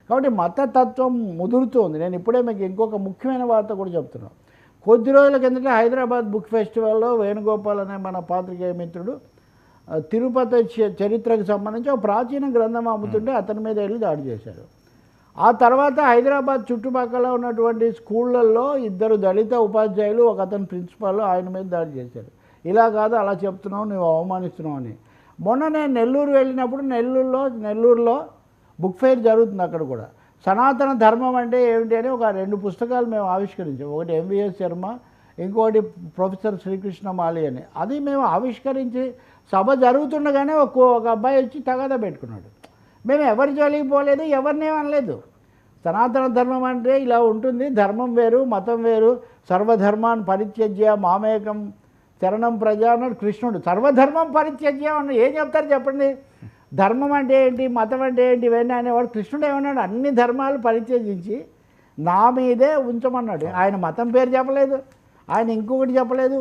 కాబట్టి మతతత్వం ముదురుతోంది. నేను ఇప్పుడే మీకు ఇంకొక ముఖ్యమైన వార్త కూడా చెప్తున్నాను. కొద్ది రోజుల కిందట హైదరాబాద్ బుక్ ఫెస్టివల్లో వేణుగోపాల్ అనే మన పాత్రికేయ మిత్రుడు తిరుపతి చరిత్రకు సంబంధించి ఒక ప్రాచీన గ్రంథం అమ్ముతుంటే అతని మీద వెళ్ళి దాడి చేశారు. ఆ తర్వాత హైదరాబాద్ చుట్టుపక్కల ఉన్నటువంటి స్కూళ్ళల్లో 2 దళిత ఉపాధ్యాయులు, ఒక అతను ప్రిన్సిపాల్ ఆయన మీద దాడి చేశారు. ఇలా కాదు అలా చెప్తున్నావు, నువ్వు అవమానిస్తున్నావు అని. మొన్న నేను నెల్లూరు వెళ్ళినప్పుడు నెల్లూరులో బుక్ ఫెయిర్ జరుగుతుంది. అక్కడ కూడా సనాతన ధర్మం అంటే ఏమిటి అని ఒక 2 పుస్తకాలు మేము ఆవిష్కరించాం. ఒకటి ఎంవిఎస్ శర్మ, ఇంకోటి ప్రొఫెసర్ శ్రీకృష్ణ మాలి అని. అది మేము ఆవిష్కరించి సభ జరుగుతుండగానే ఒక అబ్బాయి వచ్చి తగాదా పెట్టుకున్నాడు. మేము ఎవరి జోలికి పోలేదు, ఎవరిని అనలేదు. సనాతన ధర్మం అంటే ఇలా ఉంటుంది, ధర్మం వేరు మతం వేరు, సర్వధర్మాన్ని పరిత్యజ్య మామేకం శరణం ప్రజ అన్నాడు కృష్ణుడు. సర్వధర్మం పరిత్యజ్య అన్న ఏం చెప్తారు చెప్పండి? ధర్మం అంటే ఏంటి, మతం అంటే ఏంటి, ఇవన్నీ అనేవాడు. కృష్ణుడు ఏమన్నాడు? అన్ని ధర్మాలు పరిత్యజించి నా మీదే ఉంచమన్నాడు. ఆయన మతం పేరు చెప్పలేదు, ఆయన ఇంకొకటి చెప్పలేదు.